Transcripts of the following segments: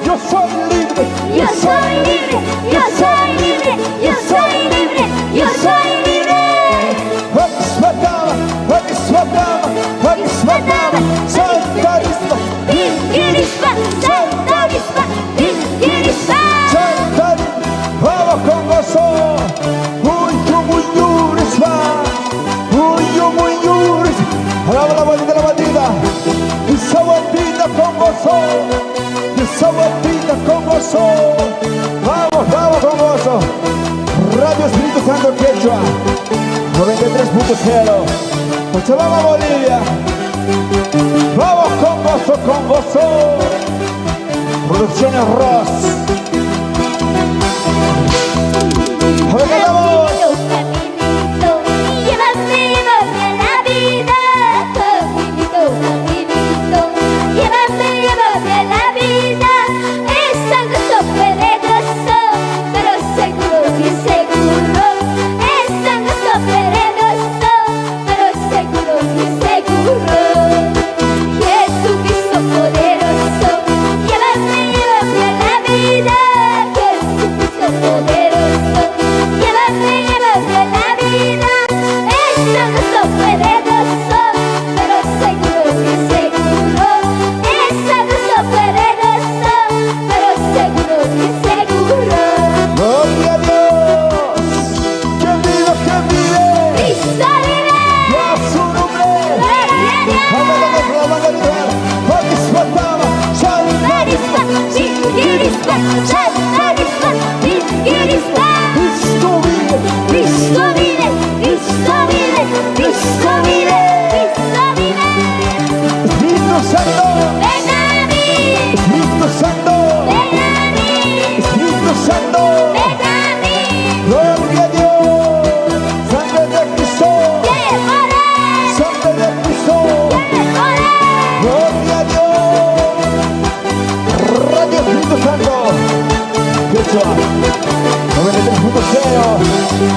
Yo soy libre, yo soy libre, yo soy libre, yo soy libre, yo soy libre. Vamos con gozo. Alaba la batida. Esa batida con gozo. Esa batida con gozo. Vamos con gozo. Radio Espíritu Santo Quechua 93.0 Cochabamba, Bolivia. Vamos con gozo. Producciones Ross. A ver, cantamos.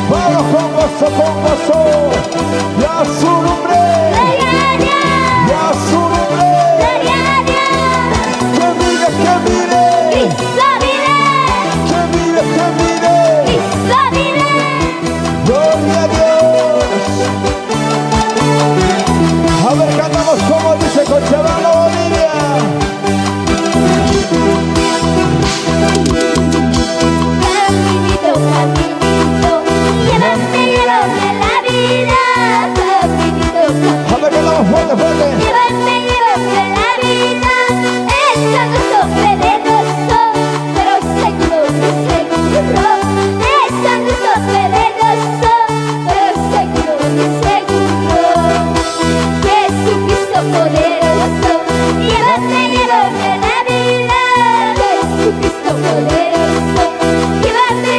Vamos con gozo, y a su nombre, y a su nombre, que vive, Cristo vive, que vive, Cristo vive, gloria a Dios. A ver, cantamos como dice Cochabamba, Bolivia. Fuerte. Llévame la vida, esta gozo peligroso, pero seguro, esta gozo peligroso, pero seguro, Jesucristo poderoso, llévame la vida, Jesucristo poderoso, llévame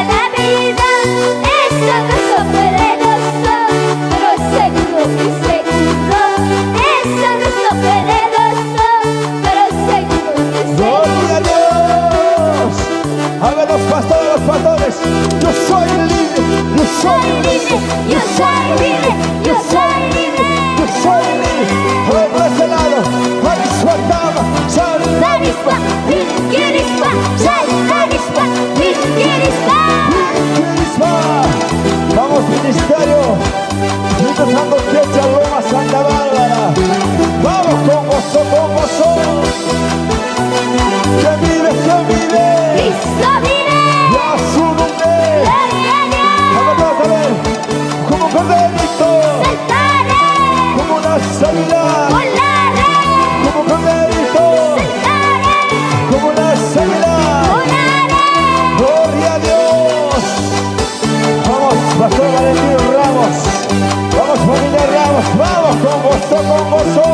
la vida, esta gozo peligroso, pero seguro. Gloria a Dios. A ver los pastores. Yo soy libre, yo soy libre, yo soy libre, yo soy libre, yo soy libre. A ver por este lado. Vamos, ministerio. Espíritu Santo Quechua, Loma, Santa Bárbara. Vamos con gozo. Que vive. Cristo vive. Y a su nombre. Gloria a Dios. A ver. Como corderito. Saltaré. Como una águila. Volaré. Como corderito. Saltaré. Como una águila. Volaré. Gloria a Dios. Vamos, Pastor Valentín Ramos. Vamos, familia Ramos. Vamos con gozo.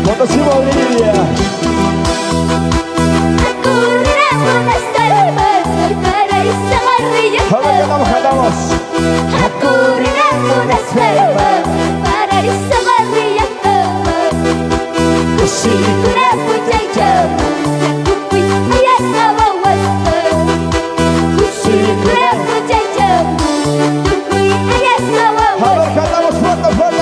Cuando se va a Bolivia, ahora cantamos. A ver, cantamos fuerte, fuerte.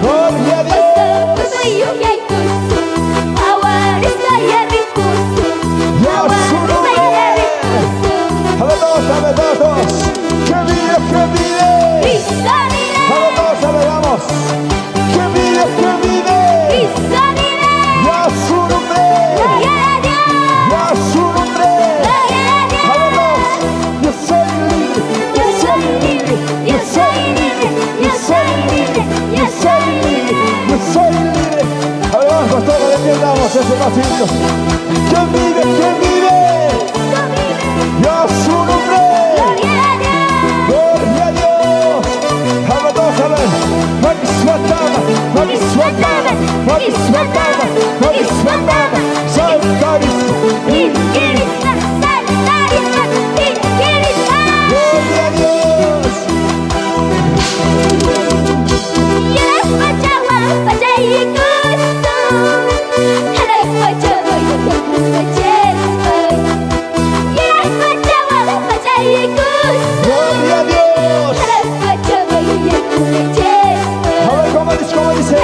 Gloria a Dios. A ver todos. Que vive, que vive. A ver todos, a ver, vamos. Que vive, que vive. Ya su nombre. Ya su nombre. A ver todos. Yo soy libre. Yo soy libre. Yo soy libre. Yo soy libre. Yo soy libre. Yo soy libre. A ver, vamos, pastor, entiendamos ese pasito. Que vive, que vive. Ya su nombre. Gloria a Dios. A ver todos, a ver. Magiswatama, Magiswatama, Magiswatama, Magiswatama. Saltarismo. Gloria a Dios. Gloria a Dios. A ver, ¿cómo dice? ¿Cómo dice?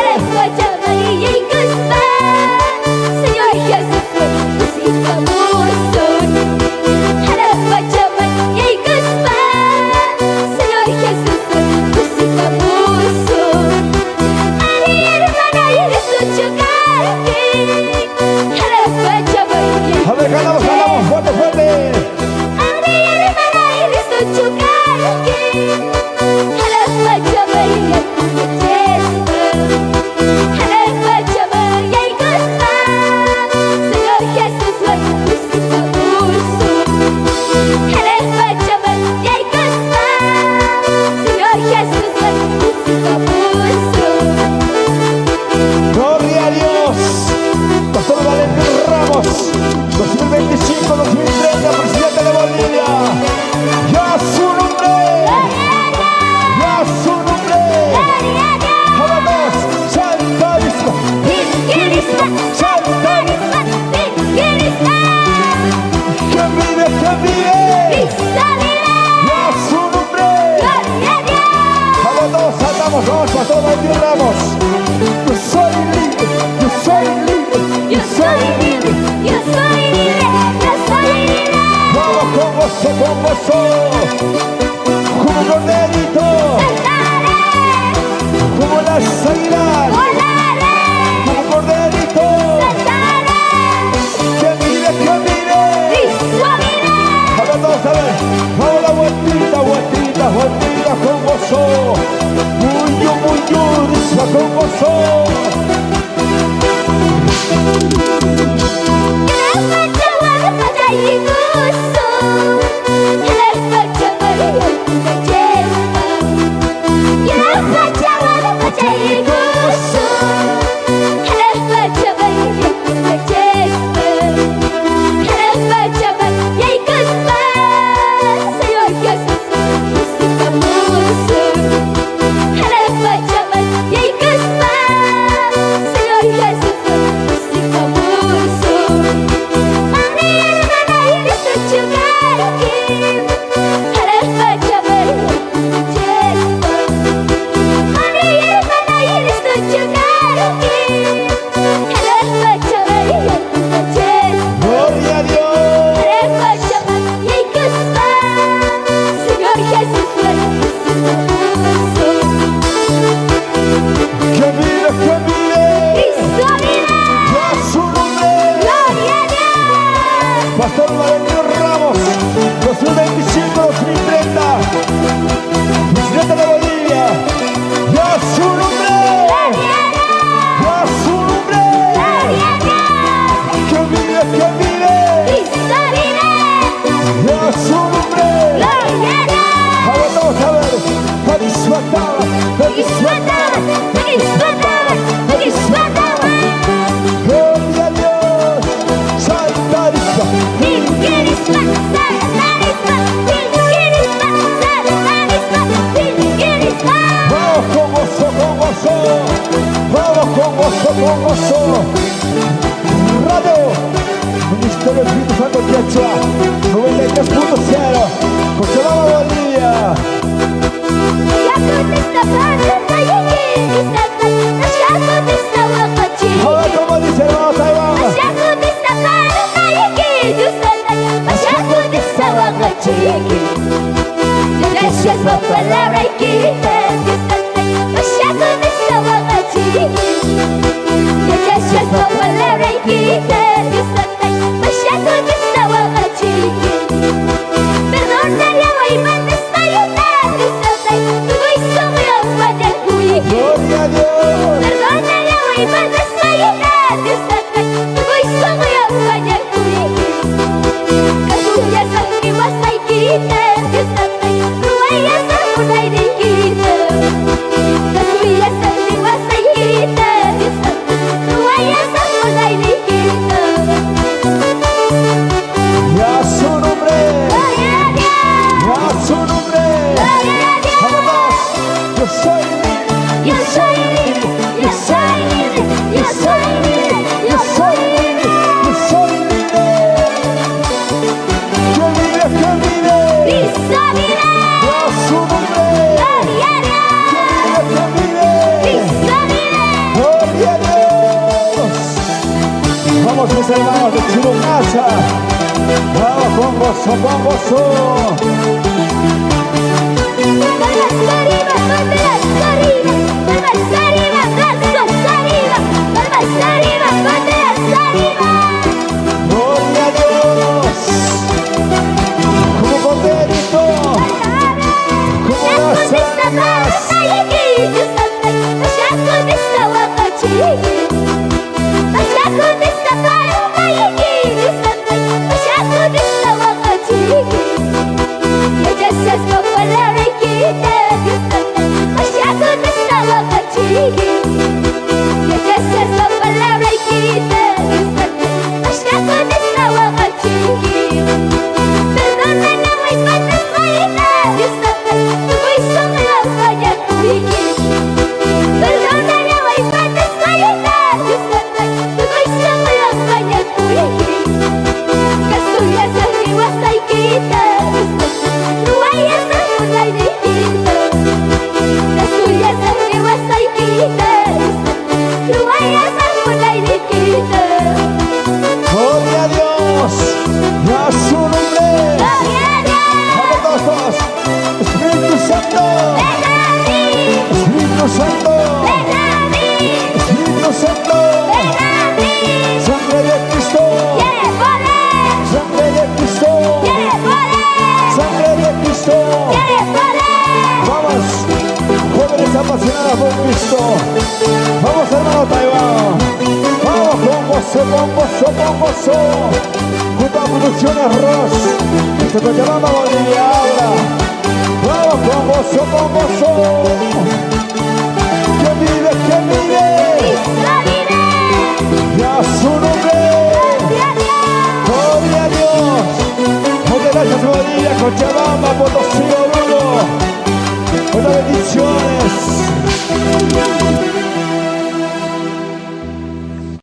A ver, cantamos, cantamos, fuerte, fuerte. Gloria a Dios. Pastor Valentín Ramos, 2025, 2030, presidente de Bolivia. Ya su nombre. Ya su nombre. Ahora dos. Saltarismo. Saltarismo. Que vive, que vive. Ya su nombre. Ahora todos saltamos, vamos, Pastor Valentín Ramos. Yo soy libre. Yo soy libre. Yo soy libre. Vamos con gozo, con gozo. Como un corderito. Como las águilas. Como un corderito. Que vive, que vive. A ver todos, a ver. Vamos la vueltita, vueltita, vueltita con gozo. Muy alabanza con gozo. Pastor Valentín Ramos, 2025, 2030, presidente de Bolivia, ¡ya su nombre! ¡Ya su nombre! ¡Que vive, que vive! ¡Ya su nombre! Ahora vamos a ver, feliz Natal, feliz Natal, feliz Natal, feliz Natal. Gloria a Dios, Santa Lisa. Vamos con gozo, con gozo. Vamos con gozo, con gozo. Radio Ministerio Espíritu Santo Quechua 93.0. Cochabamba, Bolivia. Ahora como dice hermano Taiwán. Gracias por palabra y quita gracias por palabra y quita perdona la guaymana Gloria a Dios. perdona la guaymana Ya su nombre. Ya su nombre. Vamos. Yo soy libre. Yo soy libre, yo soy libre, yo soy libre, Yo soy libre. Yo soy libre. Que vive, que vive. Cristo vive, Ya su nombre. gloria a Dios, Que vive, que vive. Cristo vive. Gloria a Dios. Vamos mis hermanos de Chirumasa. Vamos con gozo, con gozo. Palmas arriba, palmas arriba, palmas arriba, brazos arriba, palmas arriba, palmas arriba. Gloria a Dios. Como corderito, como las almas. Gracias por palabra y quita gracias por palabra y quita perdona la guaymana perdona la guaymana Gloria a Dios. Ya su nombre. Vamos todos. Espíritu Santo. Espíritu Santo. Espíritu Santo. Sangre de Cristo. Sangre de Cristo. Sangre de Cristo. Vamos, jóvenes apasionados por Cristo. Vamos, hermano Taiwán. Vamos con gozo, con gozo, con gozo. Junto a Producciones Ross. Se te llama Bolivia ahora. Vamos con gozo, con gozo. ¿Quién vive? ¿Quién vive? Cristo vive. Y a su nombre. Gloria a Dios. Muchas gracias, Bolivia, Cochabamba, Potosí, Oruro. Muchas bendiciones.